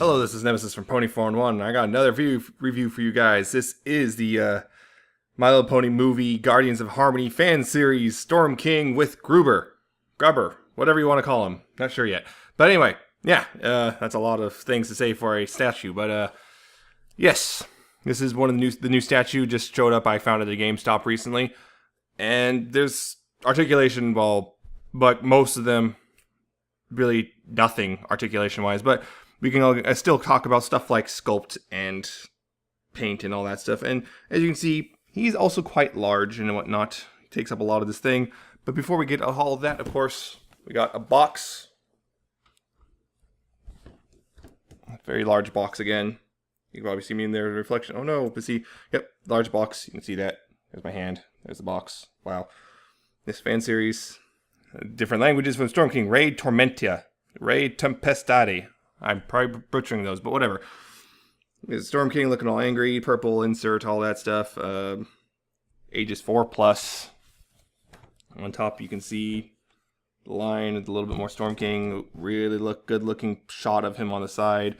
Hello, this is Nemesis from Pony411, and I got another review for you guys. This is the My Little Pony movie Guardians of Harmony fan series Storm King with Grubber, whatever you want to call him. Not sure yet. But anyway, yeah, that's a lot of things to say for a statue. But yes, this is one of the new statue just showed up. I found it at GameStop recently, and there's articulation, but most of them really nothing articulation-wise, but we can still talk about stuff like sculpt and paint and all that stuff. And as you can see, he's also quite large and whatnot. He takes up a lot of this thing. But before we get all of that, of course, we got a box. A very large box again. You can probably see me in there in the reflection. Oh no, but see, yep, large box. You can see that. There's my hand. There's the box. Wow. This fan series. Different languages from Storm King. Re Tormentia. Re Tempestade. I'm probably butchering those, but whatever. Storm King looking all angry, purple insert, all that stuff. Ages 4+. On top you can see the line with a little bit more Storm King. Really good looking shot of him on the side.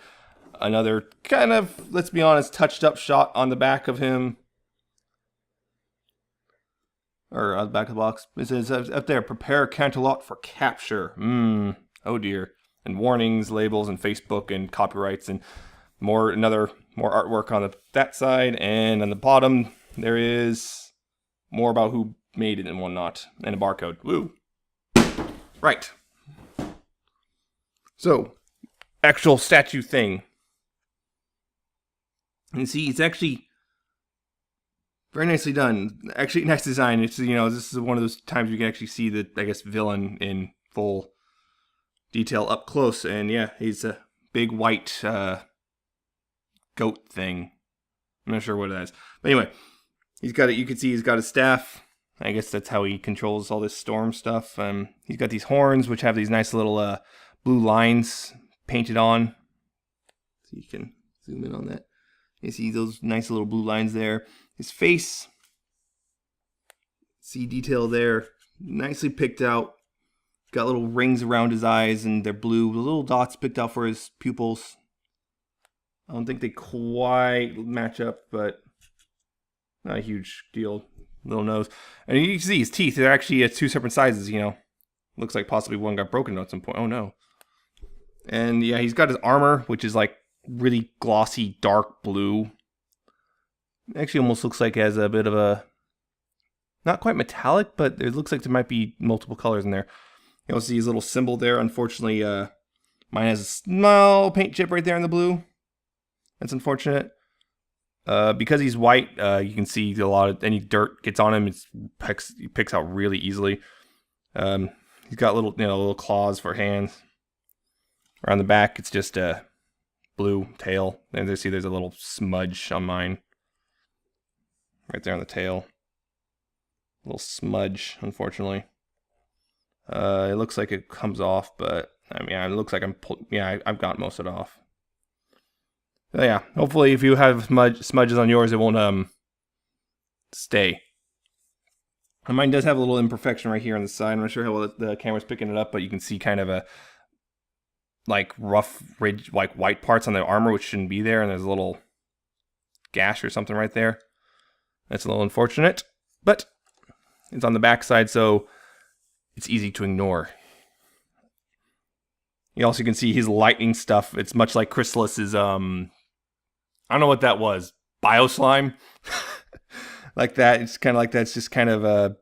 Another kind of, let's be honest, touched up shot on the back of him. Or on the back of the box. It says up there, prepare Canterlot for capture. Oh dear. And warnings, labels, and Facebook, and copyrights, and more artwork on that side. And on the bottom, there is more about who made it and whatnot, and a barcode. Woo! Right. So, actual statue thing. And see, it's actually very nicely done. Actually, nice design. It's, you know, this is one of those times you can actually see the, I guess, villain in full detail up close, and yeah, he's a big white goat thing. I'm not sure what it is, but anyway, he's got it. You can see he's got a staff. I guess that's how he controls all this storm stuff. He's got these horns, which have these nice little blue lines painted on. So you can zoom in on that. You see those nice little blue lines there. His face, see detail there, nicely picked out. Got little rings around his eyes, and they're blue. The little dots picked out for his pupils. I don't think they quite match up, but not a huge deal. Little nose. And you can see his teeth. They're actually at two separate sizes, you know. Looks like possibly one got broken at some point. Oh, no. And yeah, he's got his armor, which is like really glossy, dark blue. Actually almost looks like it has a bit of a, not quite metallic, but it looks like there might be multiple colors in there. You also see his little symbol there. Unfortunately, mine has a small paint chip right there in the blue. That's unfortunate. Because he's white, you can see a lot of any dirt gets on him. He picks out really easily. He's got little claws for hands. Around the back, it's just a blue tail. And there's a little smudge on mine. Right there on the tail. A little smudge, unfortunately. It looks like it comes off, but I mean, it looks like I've got most of it off. So yeah, hopefully if you have smudges on yours, it won't stay. And mine does have a little imperfection right here on the side. I'm not sure how well the camera's picking it up, but you can see kind of a like rough ridge, like white parts on the armor, which shouldn't be there, and there's a little gash or something right there. That's a little unfortunate, but it's on the back side, so it's easy to ignore. You also can see his lightning stuff. It's much like Chrysalis's, I don't know what that was. Bioslime? Like that. It's kind of like that. It's just kind of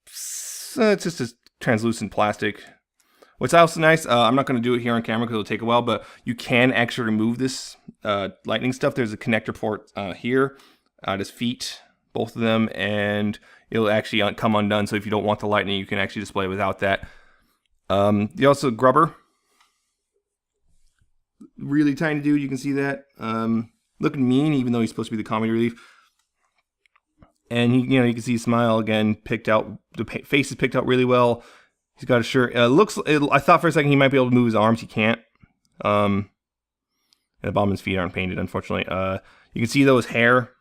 it's just a translucent plastic. What's also nice, I'm not going to do it here on camera because it'll take a while, but you can actually remove this lightning stuff. There's a connector port here at his feet, both of them, and it'll actually come undone. So if you don't want the lightning, you can actually display it without that. You also Grubber, really tiny dude. You can see that looking mean, even though he's supposed to be the comedy relief. And he, you can see his smile again, picked out. The face is picked out really well. He's got a shirt. I thought for a second he might be able to move his arms. He can't. And the bottom of his feet aren't painted, unfortunately. You can see though his hair,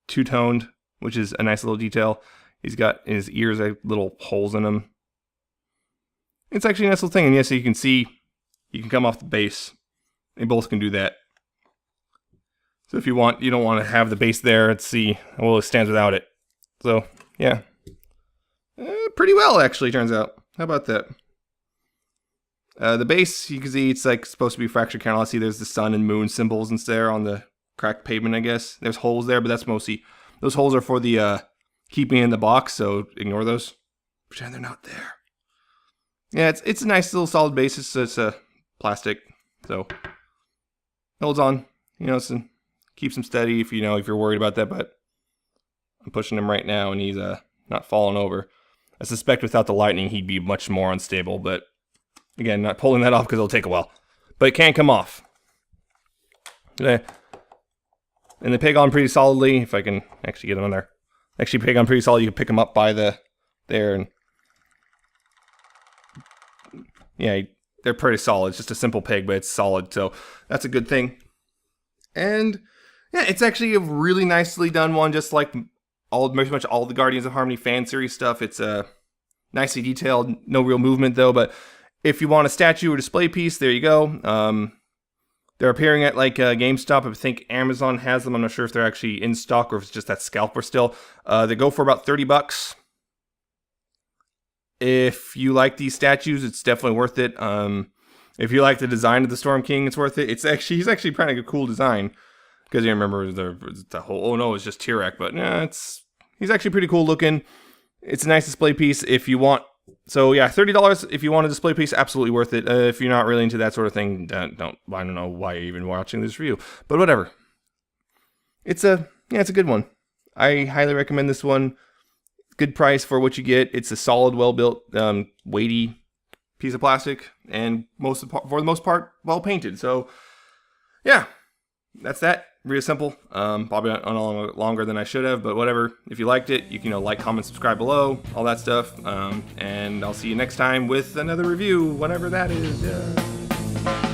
two-toned, which is a nice little detail. He's got his ears, little holes in them. It's actually a nice little thing. And yes, so you can see, you can come off the base. They both can do that. So if you don't want to have the base there, let's see, well, it stands without it. So, yeah. Pretty well, actually, turns out. How about that? The base, you can see it's like supposed to be fracture counter. See, there's the sun and moon symbols and there on the cracked pavement, I guess. There's holes there, but that's mostly, those holes are for the keeping in the box, so ignore those. Pretend they're not there. Yeah, it's a nice little solid base. It's plastic, so holds on. You know, keeps him steady if you're worried about that. But I'm pushing him right now, and he's not falling over. I suspect without the lightning, he'd be much more unstable. But again, not pulling that off because it'll take a while. But it can come off. Okay. And they peg on pretty solidly. If I can actually get him on there. Actually peg on pretty solid. You can pick him up by there and yeah, they're pretty solid. It's just a simple peg, but it's solid. So that's a good thing. And yeah, it's actually a really nicely done one, just like pretty much all the Guardians of Harmony fan series stuff. It's nicely detailed. No real movement though, but if you want a statue or display piece, there you go. They're appearing at like GameStop. I think Amazon has them. I'm not sure if they're actually in stock or if it's just that scalper still. They go for about $30. If you like these statues, it's definitely worth it. If you like the design of the Storm King, it's worth it. He's actually kind of a cool design because you remember the whole, oh no, it's just T-Rex, but nah, he's actually pretty cool looking. It's a nice display piece if you want. So yeah, $30 if you want a display piece, absolutely worth it. If you're not really into that sort of thing, I don't know why you're even watching this review, but whatever. It's a good one. I highly recommend this one. Good price for what you get. It's a solid, well-built, weighty piece of plastic, and for the most part, well painted. So yeah, that's that. Real simple. Probably not longer than I should have, but whatever. If you liked it, you can like, comment, subscribe below, all that stuff. And I'll see you next time with another review, whenever that is.